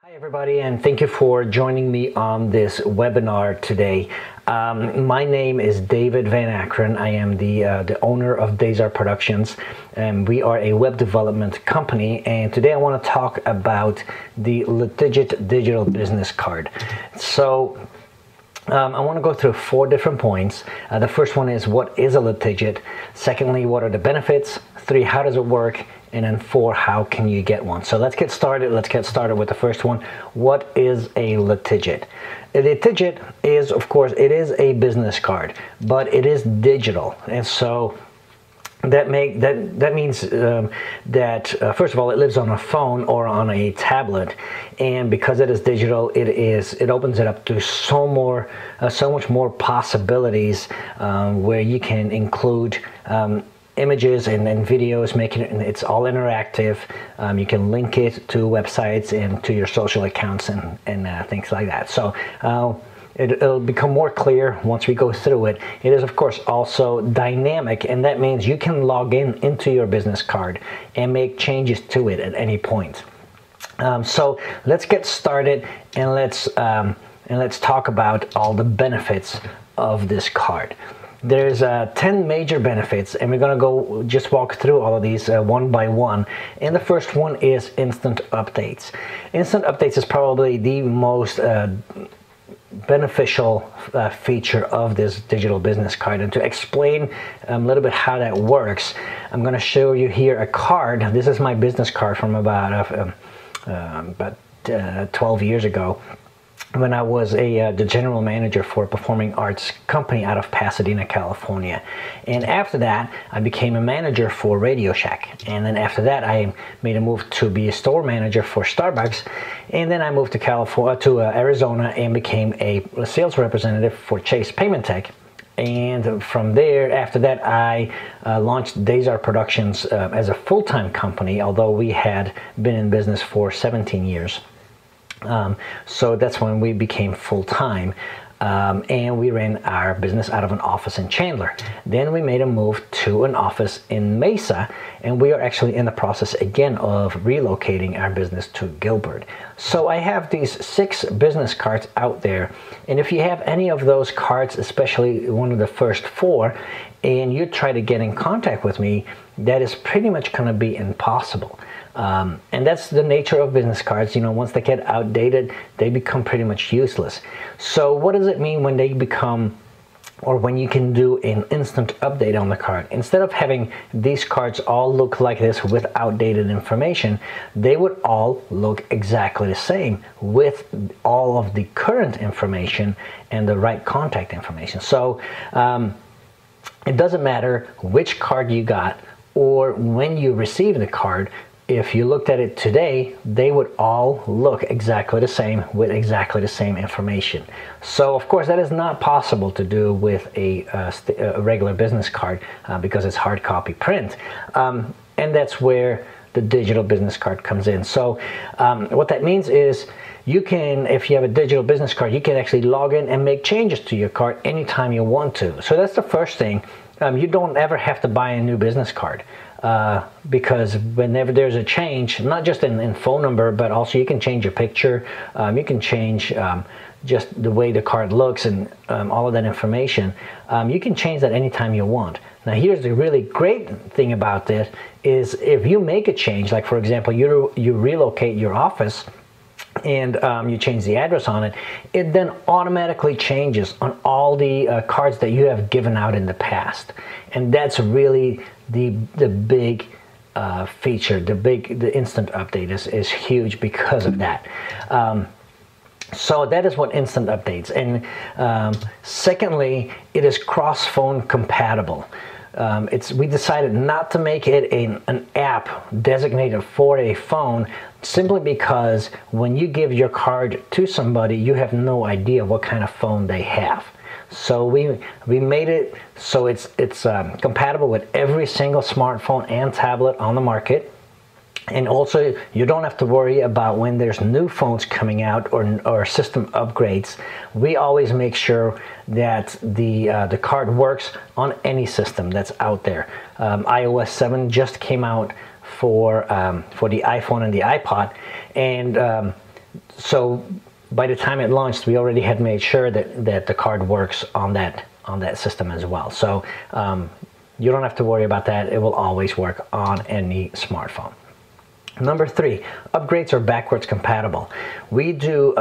Hi everybody, and thank you for joining me on this webinar today. My name is David Van Akron. I am the owner of Dazar Productions, and we are a web development company. And today I want to talk about the Litigit digital business card. So I want to go through 4 different points. The first one is, what is a litigit? Secondly, what are the benefits? 3, how does it work? And then 4, how can you get one? So let's get started. Let's get started with the first one. What is a litigit? A litigit is, of course, it is a business card, but it is digital. And so that means that first of all, it lives on a phone or on a tablet, and because it is digital, it opens it up to so much more possibilities, where you can include images and videos, making it's all interactive. You can link it to websites and to your social accounts and things like that. So it'll become more clear once we go through it. It is, of course, also dynamic, and that means you can log into your business card and make changes to it at any point. So let's get started, and let's talk about all the benefits of this card. There's 10 major benefits, and we're going to just walk through all of these one by one. And the first one is instant updates. Instant updates is probably the most beneficial feature of this digital business card. And to explain a little bit how that works, I'm going to show you here a card. This is my business card from about 12 years ago, when I was the general manager for a performing arts company out of Pasadena, California. And after that, I became a manager for Radio Shack. And then after that, I made a move to be a store manager for Starbucks. And then I moved to Arizona and became a sales representative for Chase Payment Tech. And from there, after that, I launched Dazar Productions as a full-time company, although we had been in business for 17 years. So that's when we became full-time, and we ran our business out of an office in Chandler. Then we made a move to an office in Mesa, and we are actually in the process again of relocating our business to Gilbert. So I have these 6 business cards out there, and if you have any of those cards, especially one of the first 4, and you try to get in contact with me, that is pretty much going to be impossible. And that's the nature of business cards. You know, once they get outdated, they become pretty much useless. So what does it mean when they become, or when you can do an instant update on the card? Instead of having these cards all look like this with outdated information, they would all look exactly the same with all of the current information and the right contact information. So it doesn't matter which card you got or when you receive the card. If you looked at it today, they would all look exactly the same with exactly the same information. So of course that is not possible to do with a regular business card because it's hard copy print, and that's where the digital business card comes in. So what that means is, you can, if you have a digital business card, you can actually log in and make changes to your card anytime you want to. So that's the first thing. You don't ever have to buy a new business card. Because whenever there's a change, not just in phone number, but also you can change your picture, you can change just the way the card looks and all of that information. You can change that anytime you want. Now here's the really great thing about this is, if you make a change, like for example, you relocate your office, and you change the address on it, it then automatically changes on all the cards that you have given out in the past. And that's really the big feature. The instant update is huge because of that. So that is what instant updates. And secondly, it is cross-phone compatible. We decided not to make it an app designated for a phone, simply because when you give your card to somebody, you have no idea what kind of phone they have. So we made it so it's compatible with every single smartphone and tablet on the market. And also, you don't have to worry about when there's new phones coming out or system upgrades. We always make sure that the card works on any system that's out there. iOS 7 just came out for the iPhone and the iPod, and So by the time it launched, we already had made sure that the card works on that system as well. So you don't have to worry about that. It will always work on any smartphone. Number 3, upgrades are backwards compatible. We do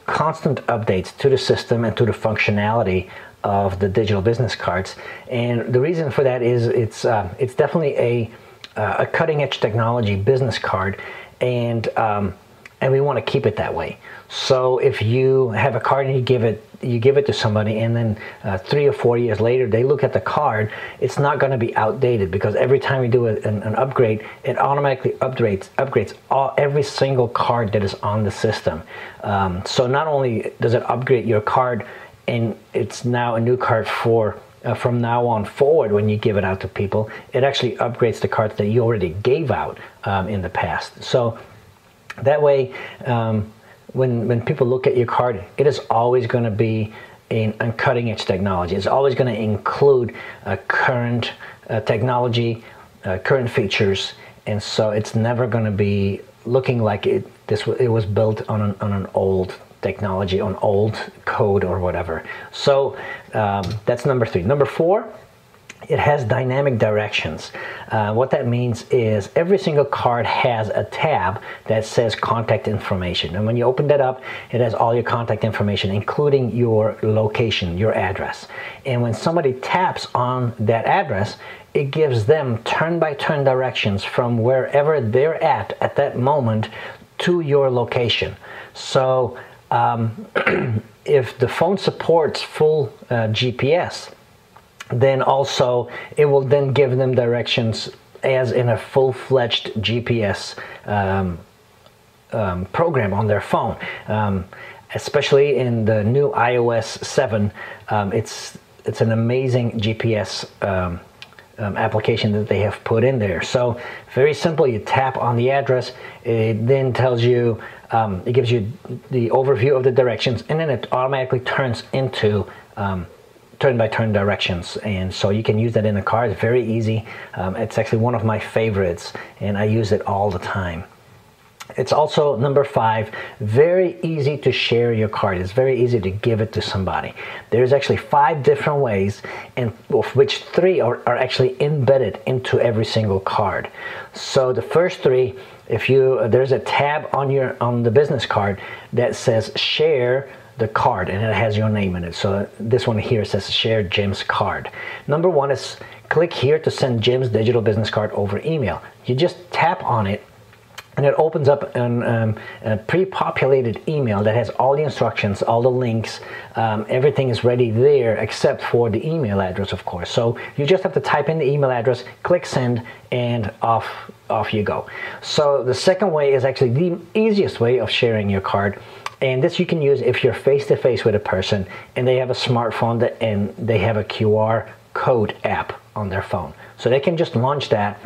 constant updates to the system and to the functionality of the digital business cards, and the reason for that is it's definitely a cutting-edge technology business card, and we want to keep it that way. So if you have a card and you give it to somebody, and then 3 or 4 years later they look at the card, it's not going to be outdated, because every time we do an upgrade, it automatically upgrades every single card that is on the system. So not only does it upgrade your card, and it's now a new card for from now on forward when you give it out to people, it actually upgrades the cards that you already gave out in the past. So that way, when people look at your card, it is always going to be a cutting edge technology. It's always going to include current technology, current features, and so it's never going to be looking like it was built on an old technology, on old code or whatever. So that's number 3. Number 4, it has dynamic directions. What that means is every single card has a tab that says contact information, and when you open that up, it has all your contact information, including your location, your address. And when somebody taps on that address, it gives them turn-by-turn directions from wherever they're at that moment to your location. So if the phone supports full GPS, then also it will then give them directions as in a full-fledged GPS program on their phone. Especially in the new iOS 7, it's an amazing GPS application that they have put in there. So very simple, you tap on the address, it then tells you, it gives you the overview of the directions, and then it automatically turns into turn-by-turn directions, and so you can use that in the car. It's very easy. It's actually one of my favorites, and I use it all the time. It's also, number 5, very easy to share your card. It's very easy to give it to somebody. There's actually 5 different ways, and of which 3 are actually embedded into every single card. So the first 3, there's a tab on the business card that says share the card, and it has your name in it. So this one here says share Jim's card. Number 1 is click here to send Jim's digital business card over email. You just tap on it, and it opens up a pre-populated email that has all the instructions, all the links, everything is ready there except for the email address, of course. So you just have to type in the email address, click send, and off you go. So the second way is actually the easiest way of sharing your card, and this you can use if you're face-to-face with a person and they have a smartphone and they have a QR code app on their phone. So they can just launch that.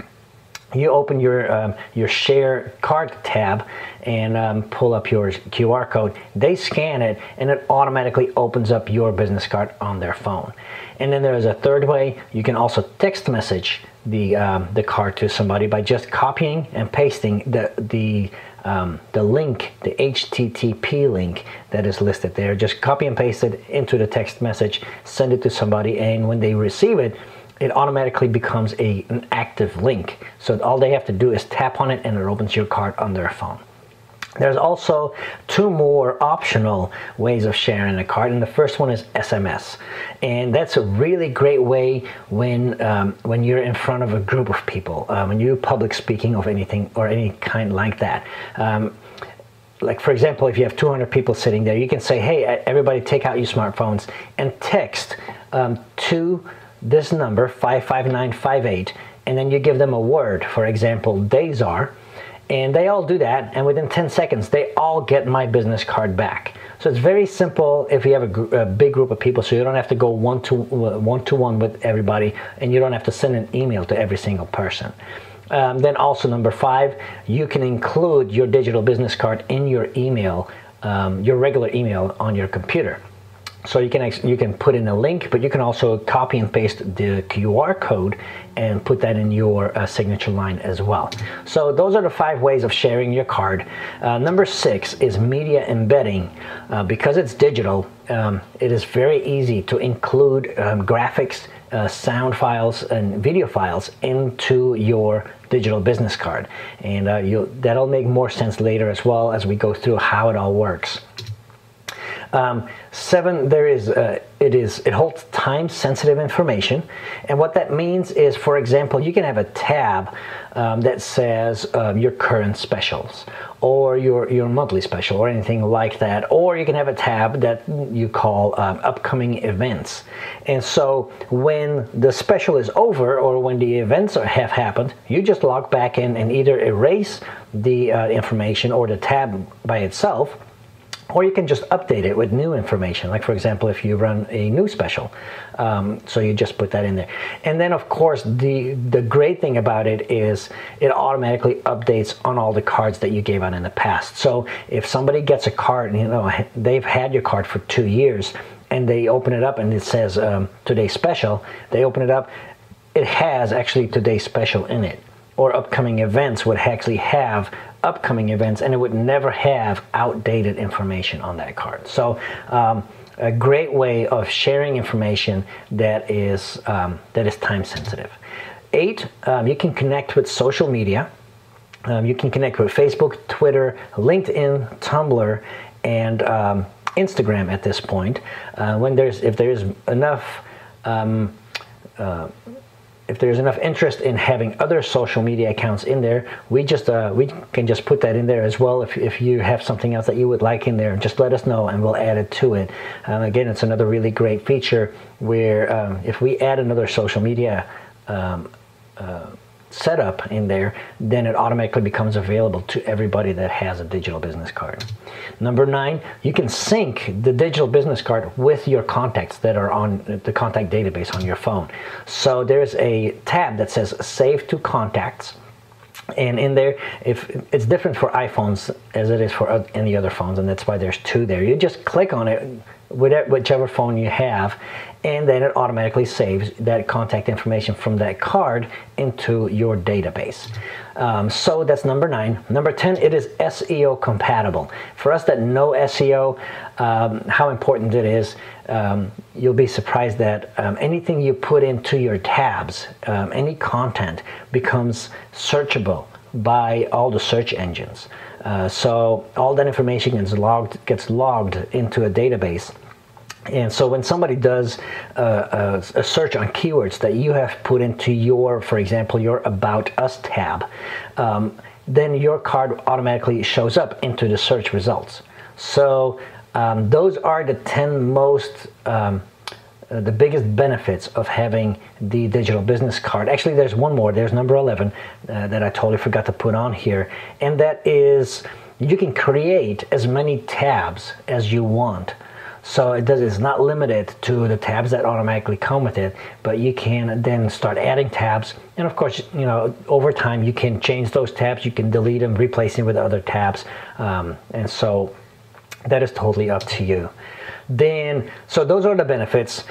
You open your share card tab and pull up your QR code. They scan it, and it automatically opens up your business card on their phone. And then there's a third way. You can also text message the card to somebody by just copying and pasting the link, the HTTP link that is listed there. Just copy and paste it into the text message, send it to somebody, and when they receive it, it automatically becomes an active link. So all they have to do is tap on it, and it opens your card on their phone. There's also 2 more optional ways of sharing a card, and the first one is SMS, and that's a really great way when you're in front of a group of people, when you're public speaking of anything or any kind like that. Like for example, if you have 200 people sitting there, you can say, hey, everybody take out your smartphones and text to this number 55958, and then you give them a word, for example days are, and they all do that, and within 10 seconds they all get my business card back. So it's very simple if you have a big group of people, so you don't have to go one-to-one with everybody, and you don't have to send an email to every single person. Then also number 5, you can include your digital business card in your email, your regular email on your computer. So you can put in a link, but you can also copy and paste the QR code and put that in your signature line as well. So those are the 5 ways of sharing your card. Number 6 is media embedding. Because it's digital, it is very easy to include graphics, sound files, and video files into your digital business card. And that'll make more sense later as well as we go through how it all works. 7, it holds time-sensitive information, and what that means is, for example, you can have a tab that says your current specials, or your monthly special, or anything like that, or you can have a tab that you call upcoming events. And so when the special is over, or when the events have happened, you just log back in and either erase the information or the tab by itself, or you can just update it with new information, like for example if you run a new special. So you just put that in there. And then of course the great thing about it is it automatically updates on all the cards that you gave out in the past. So if somebody gets a card, you know, they've had your card for 2 years, and they open it up and it says today's special, they open it up, it has actually today's special in it. Or upcoming events would actually have upcoming events, and it would never have outdated information on that card. So a great way of sharing information that is time sensitive. 8, you can connect with social media. You can connect with Facebook, Twitter, LinkedIn, Tumblr, and Instagram at this point. If there's enough interest in having other social media accounts in there, we can just put that in there as well. If you have something else that you would like in there, just let us know and we'll add it to it. Again, it's another really great feature where if we add another social media setup in there, then it automatically becomes available to everybody that has a digital business card. Number 9, you can sync the digital business card with your contacts that are on the contact database on your phone. So there's a tab that says Save to Contacts, and in there, if it's different for iPhones as it is for any other phones, and that's why there's 2 there. You just click on it whichever phone you have, and then it automatically saves that contact information from that card into your database. So that's number 9. Number 10, it is SEO compatible. For us that know SEO, how important it is, you'll be surprised that anything you put into your tabs, any content, becomes searchable by all the search engines. So all that information gets logged into a database. And so when somebody does a search on keywords that you have put into your, for example, your About Us tab, then your card automatically shows up into the search results. So those are the 10 most, the biggest benefits of having the digital business card. Actually, there's one more. There's number 11 that I totally forgot to put on here. And that is you can create as many tabs as you want. So it's not limited to the tabs that automatically come with it, but you can then start adding tabs. And of course, you know, over time you can change those tabs, you can delete them, replace them with other tabs. And so that is totally up to you. Then, so those are the benefits.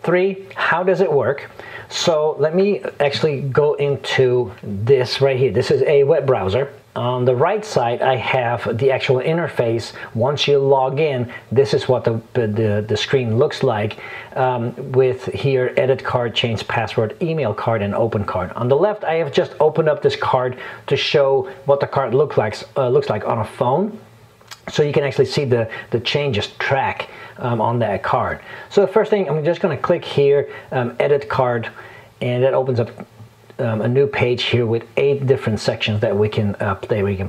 3, how does it work? So let me actually go into this right here. This is a web browser. On the right side, I have the actual interface. Once you log in, this is what the screen looks like, with here, edit card, change password, email card, and open card. On the left, I have just opened up this card to show what the card looks like on a phone. So you can actually see the changes track on that card. So the first thing, I'm just going to click here, edit card, and that opens up a new page here with 8 different sections that we can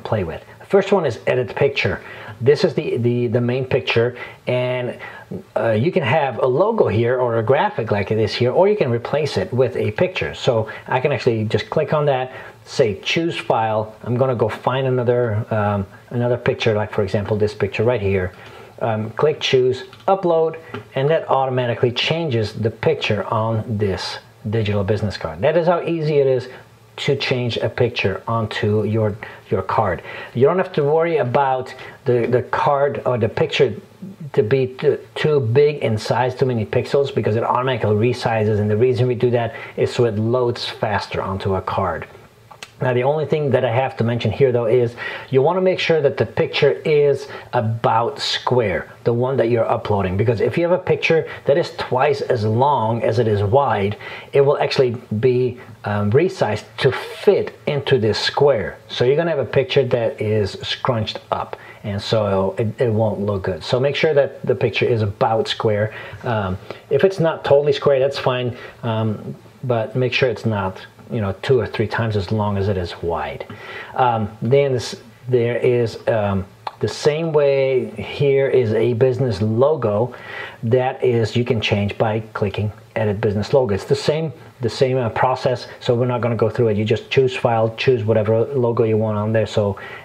play with. The first one is edit picture. This is the main picture, and you can have a logo here or a graphic like it is here, or you can replace it with a picture. So I can actually just click on that, say choose file. I'm going to go find another picture, like for example this picture right here. Click choose, upload, and that automatically changes the picture on this digital business card. That is how easy it is to change a picture onto your card. You don't have to worry about the card or the picture to be too big in size, too many pixels, because it automatically resizes, and the reason we do that is so it loads faster onto a card. Now, the only thing that I have to mention here, though, is you want to make sure that the picture is about square, the one that you're uploading, because if you have a picture that is twice as long as it is wide, it will actually be resized to fit into this square. So you're going to have a picture that is scrunched up, and so it won't look good. So make sure that the picture is about square. If it's not totally square, that's fine, but make sure it's not 2 or 3 times as long as it is wide. Then there is the same way. Here is a business logo that is you can change by clicking edit business logo. It's the same process, so we're not going to go through it. You just choose file, choose whatever logo you want on there,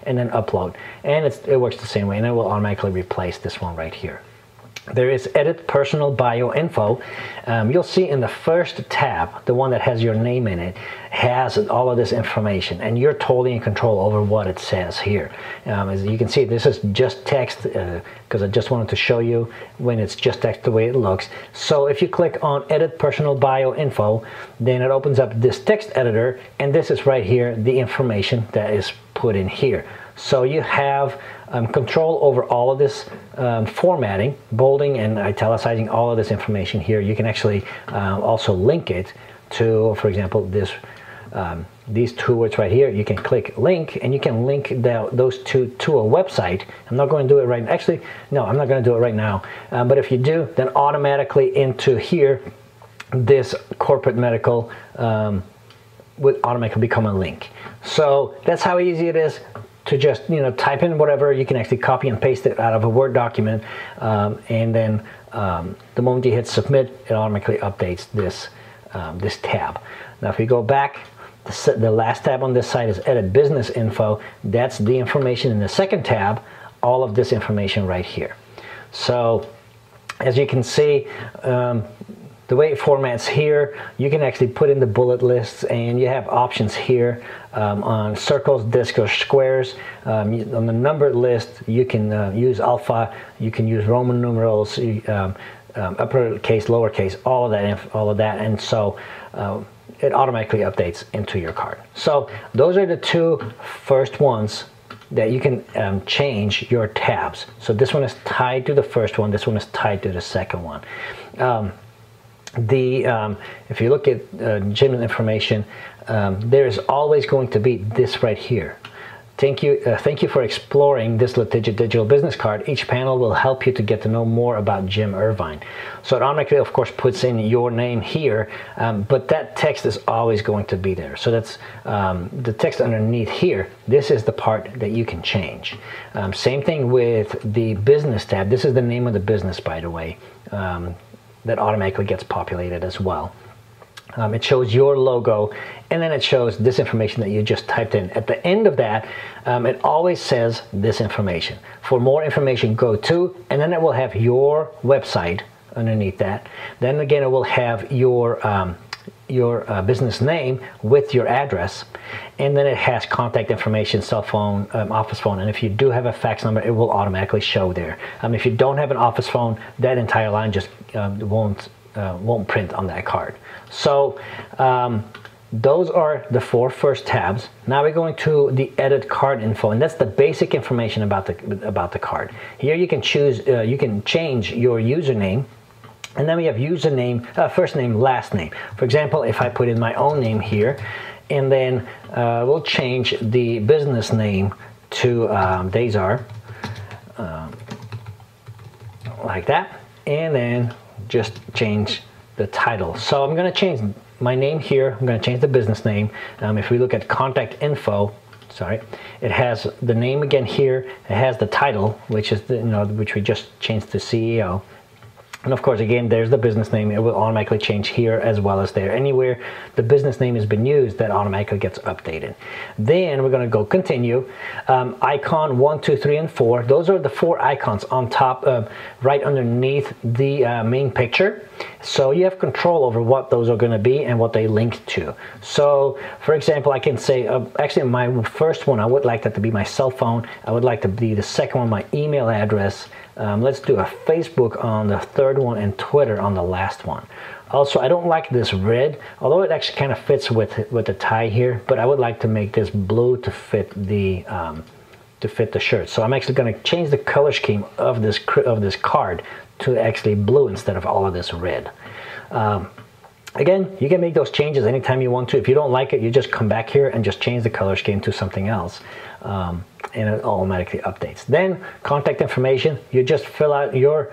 and then upload, and it works the same way, and it will automatically replace this one right here. There is edit personal bio info. You'll see in the first tab, the one that has your name in it, has all of this information, and you're totally in control over what it says here. As you can see, this is just text, because I just wanted to show you when it's just text the way it looks. So if you click on edit personal bio info, then it opens up this text editor, and this is right here, the information that is put in here. So you have control over all of this formatting, bolding and italicizing all of this information here. You can actually also link it to, for example, these 2 words right here. You can click link, and you can link those two to a website. I'm not going to do it right. Actually, no, I'm not going to do it right now. But if you do, then automatically into here, this corporate medical would automatically become a link. So that's how easy it is to just type in whatever. You can actually copy and paste it out of a Word document, and then the moment you hit submit, it automatically updates this tab. Now if we go back, the last tab on this side is edit business info. That's the information in the second tab, all of this information right here. So as you can see, the way it formats here, you can actually put in the bullet lists, and you have options here on circles, discs, or squares. On the numbered list, you can use alpha, you can use Roman numerals, uppercase, lowercase, all of that, and so it automatically updates into your card. So those are the 2 first ones that you can change your tabs. So this one is tied to the first one, this one is tied to the second one. If you look at general information, there is always going to be this right here. Thank you for exploring this Litigia digital business card. Each panel will help you to get to know more about Jim Irvine. So it automatically, of course, puts in your name here, but that text is always going to be there. So that's the text underneath here. This is the part that you can change. Same thing with the business tab. This is the name of the business, by the way. That automatically gets populated as well. It shows your logo, and then it shows this information that you just typed in. At the end of that, it always says this information. For more information, go to, and then it will have your website underneath that. Then again, it will have your business name with your address, and then it has contact information, cell phone, office phone, and if you do have a fax number, it will automatically show there. If you don't have an office phone, that entire line just won't print on that card. So those are the 4 first tabs. Now we're going to the edit card info, and that's the basic information about the card. Here you can choose, you can change your username. And then we have username, first name, last name. For example, if I put in my own name here, and then we'll change the business name to Dazar, like that, and then just change the title. So I'm going to change my name here. I'm going to change the business name. If we look at contact info, sorry, it has the name again here. It has the title, which is which we just changed to CEO. And of course, again, there's the business name. It will automatically change here as well as there. Anywhere the business name has been used, that automatically gets updated. Then we're going to go continue. Icon 1, 2, 3, and 4. Those are the 4 icons on top, right underneath the main picture. So you have control over what those are going to be and what they link to. So, for example, I can say, actually, my first one, I would like that to be my cell phone. I would like to be the second one, my email address. Let's do a Facebook on the third one and Twitter on the last one. Also, I don't like this red, although it actually kind of fits with the tie here, but I would like to make this blue to fit the shirt. So I'm actually going to change the color scheme of this card to actually blue instead of all of this red. Again, you can make those changes anytime you want to. If you don't like it, you just come back here and just change the color scheme to something else. And it automatically updates. Then contact information, you just fill out your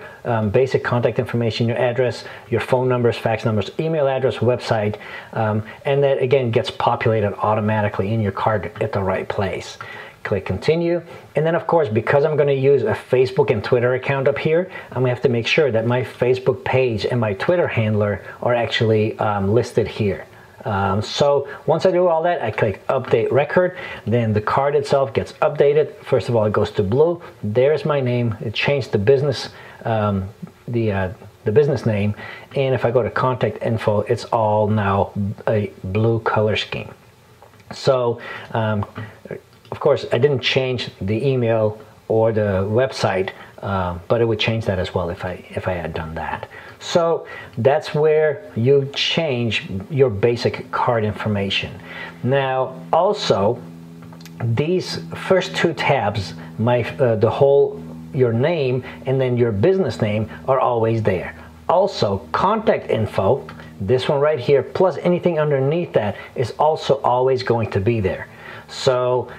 basic contact information, your address, your phone numbers, fax numbers, email address, website, and that again gets populated automatically in your card at the right place. Click continue, and then of course, because I'm going to use a Facebook and Twitter account up here, I'm going to have to make sure that my Facebook page and my Twitter handler are actually listed here. So once I do all that, I click update record, then the card itself gets updated. First of all, it goes to blue. There's my name. It changed the business, the business name, and if I go to contact info, it's all now a blue color scheme. So of course, I didn't change the email or the website, but it would change that as well if I had done that. So that's where you change your basic card information. Now, also, these first 2 tabs, your name and then your business name are always there. Also, contact info, this one right here, plus anything underneath that is also always going to be there. So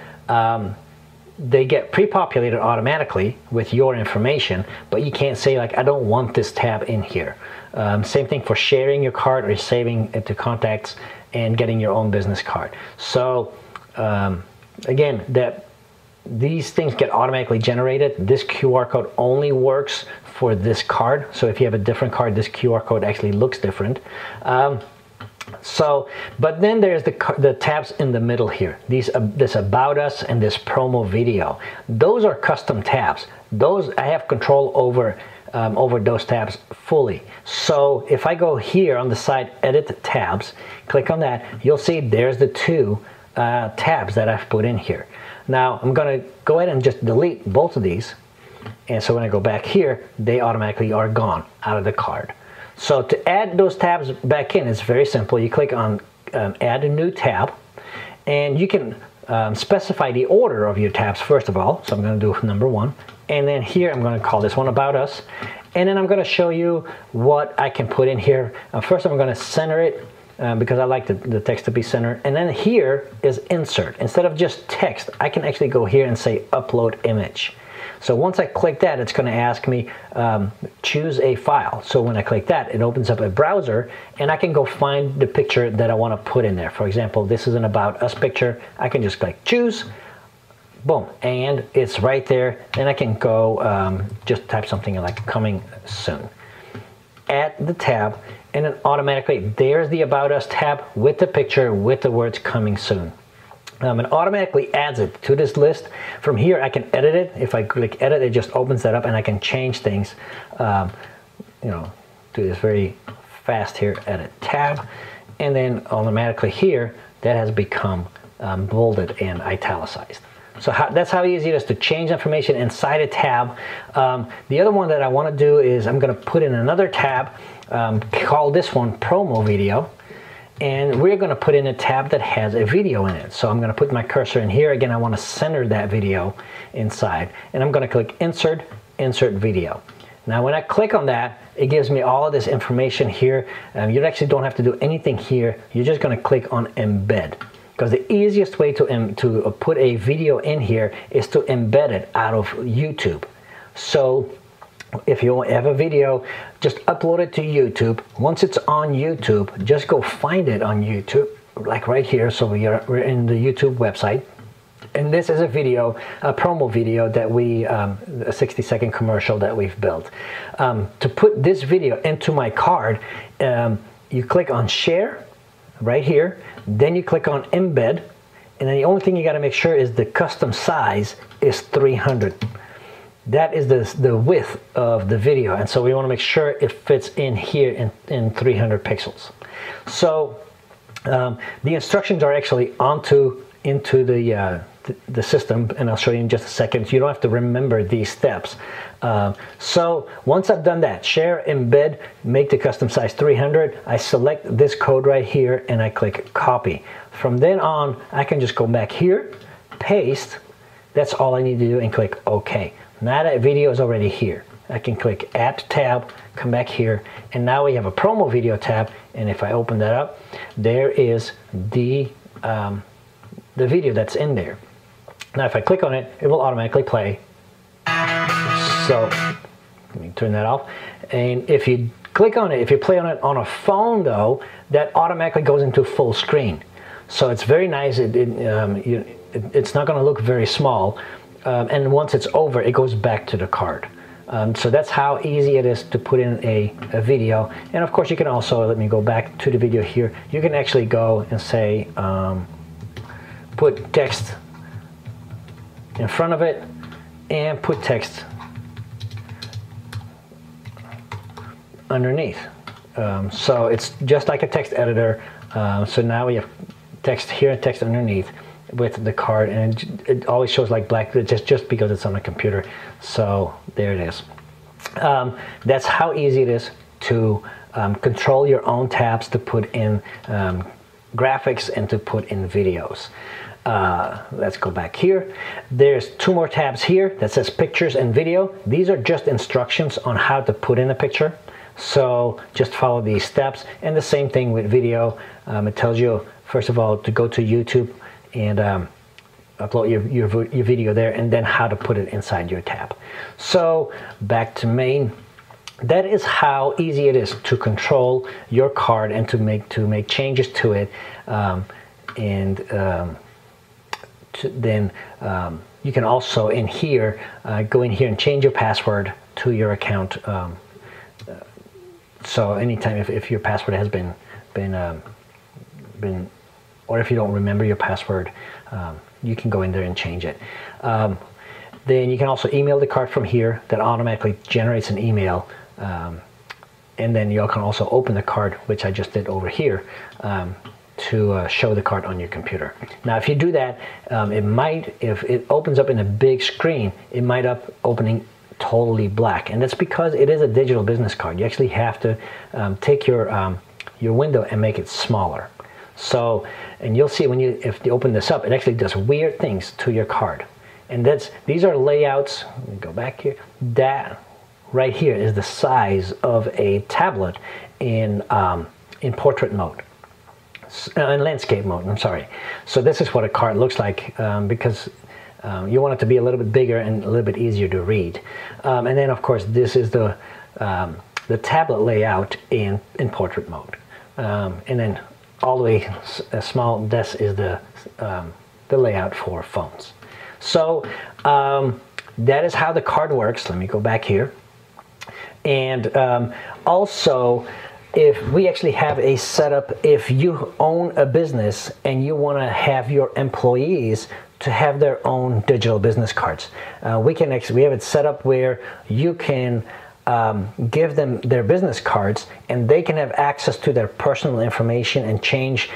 they get pre-populated automatically with your information, but you can't say like, I don't want this tab in here. Same thing for sharing your card or saving it to contacts and getting your own business card. So again, these things get automatically generated. This QR code only works for this card. So if you have a different card, this QR code actually looks different. But then there's the tabs in the middle here. This About Us and this Promo Video. Those are custom tabs. Those I have control over those tabs fully. So if I go here on the side, Edit Tabs, click on that, you'll see there's the 2 tabs that I've put in here. Now I'm going to go ahead and just delete both of these. And so when I go back here, they automatically are gone out of the card. So to add those tabs back in, it's very simple. You click on Add a New Tab, and you can specify the order of your tabs first of all. So I'm going to do number 1. And then here I'm going to call this one About Us. And then I'm going to show you what I can put in here. First I'm going to center it because I like the text to be centered. And then here is Insert. Instead of just text, I can actually go here and say Upload Image. So once I click that, it's going to ask me choose a file. So when I click that, it opens up a browser and I can go find the picture that I want to put in there. For example, this is an About Us picture. I can just click choose, boom, and it's right there. Then I can go just type something like coming soon. Add the tab, and then automatically there's the About Us tab with the picture with the words coming soon. It automatically adds it to this list. From here I can edit it. If I click edit, it just opens that up and I can change things. Do this very fast here, edit tab, and then automatically here that has become bolded and italicized. So that's how easy it is to change information inside a tab. The other one that I want to do is I'm going to put in another tab, call this one Promo Video. And we're going to put in a tab that has a video in it. So I'm going to put my cursor in here. Again, I want to center that video inside. And I'm going to click Insert, Insert Video. Now when I click on that, it gives me all of this information here. You actually don't have to do anything here. You're just going to click on Embed. Because the easiest way to put a video in here is to embed it out of YouTube. So if you have a video, just upload it to YouTube. Once it's on YouTube, just go find it on YouTube, like right here. So we're in the YouTube website. And this is a video, a promo video that we, a 60-second commercial that we've built. To put this video into my card, you click on share right here, then you click on embed, and then the only thing you got to make sure is the custom size is 300. That is the width of the video, and so we want to make sure it fits in here in 300 pixels. So the instructions are actually into the system, and I'll show you in just a second. You don't have to remember these steps. So once I've done that, share, embed, make the custom size 300, I select this code right here and I click copy. From then on, I can just go back here, paste, that's all I need to do, and click OK. Now that video is already here. I can click add tab, come back here, and now we have a promo video tab, and if I open that up, there is the video that's in there. Now if I click on it, it will automatically play. So let me turn that off. And if you click on it, if you play on it on a phone though, that automatically goes into full screen. So it's very nice. It's not going to look very small. And once it's over, it goes back to the card. So that's how easy it is to put in a video. And of course you can also, let me go back to the video here, you can actually go and say, put text in front of it and put text underneath. So it's just like a text editor. So now we have text here and text underneath with the card, and it always shows like black just because it's on a computer. So there it is. That's how easy it is to control your own tabs, to put in graphics and to put in videos. Let's go back here. There's two more tabs here that says pictures and video. These are just instructions on how to put in a picture. So just follow these steps, and the same thing with video. It tells you first of all to go to YouTube and upload your video there, and then how to put it inside your tab. So back to main. That is how easy it is to control your card and to make changes to it, then you can also in here go in here and change your password to your account. So anytime if your password has been or if you don't remember your password, you can go in there and change it. Then you can also email the card from here. That automatically generates an email. And then you can also open the card, which I just did over here, to show the card on your computer. Now if you do that, if it opens up in a big screen, it might opening totally black, and that's because it is a digital business card. You actually have to take your window and make it smaller. So, and you'll see if you open this up, it actually does weird things to your card. And these are layouts. Let me go back here. That right here is the size of a tablet in portrait mode, in landscape mode. I'm sorry. So this is what a card looks like, because you want it to be a little bit bigger and a little bit easier to read. And then of course this is the tablet layout in portrait mode. And then all the way small, this is the layout for phones. So that is how the card works. Let me go back here. And also, if we actually have a setup, if you own a business and you want to have your employees to have their own digital business cards, we have it set up where you can give them their business cards, and they can have access to their personal information and change,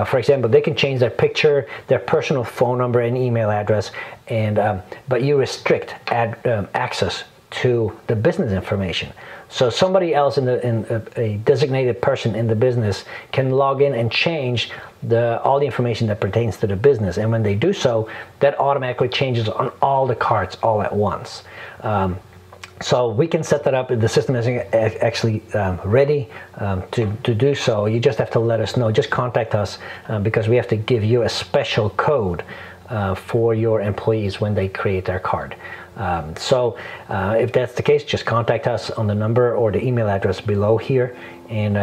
for example, they can change their picture, their personal phone number and email address, and but you restrict access to the business information. So somebody else a designated person in the business can log in and change all the information that pertains to the business, and when they do so, that automatically changes on all the cards all at once. So we can set that up. The system is actually ready to do so. You just have to let us know. Just contact us because we have to give you a special code for your employees when they create their card. So if that's the case, just contact us on the number or the email address below here, and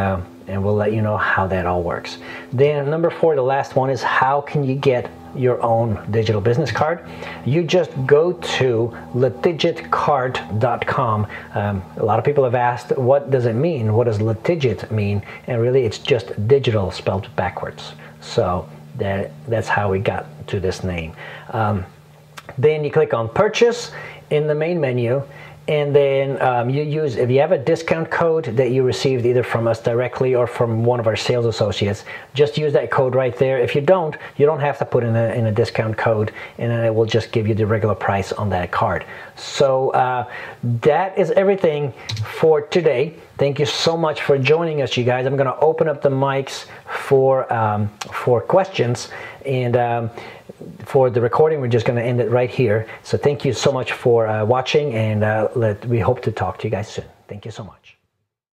and we'll let you know how that all works. Then number 4, the last one, is how can you get your own digital business card? You just go to litigitcard.com. A lot of people have asked, what does it mean? What does litigit mean? And really it's just digital spelled backwards. So that's how we got to this name. Then you click on purchase in the main menu, and then if you have a discount code that you received either from us directly or from one of our sales associates, just use that code right there. If you don't, you don't have to put in a discount code, and then it will just give you the regular price on that card. So that is everything for today. Thank you so much for joining us, you guys. I'm going to open up the mics for questions, and for the recording, we're just going to end it right here. So thank you so much for watching, and we hope to talk to you guys soon. Thank you so much.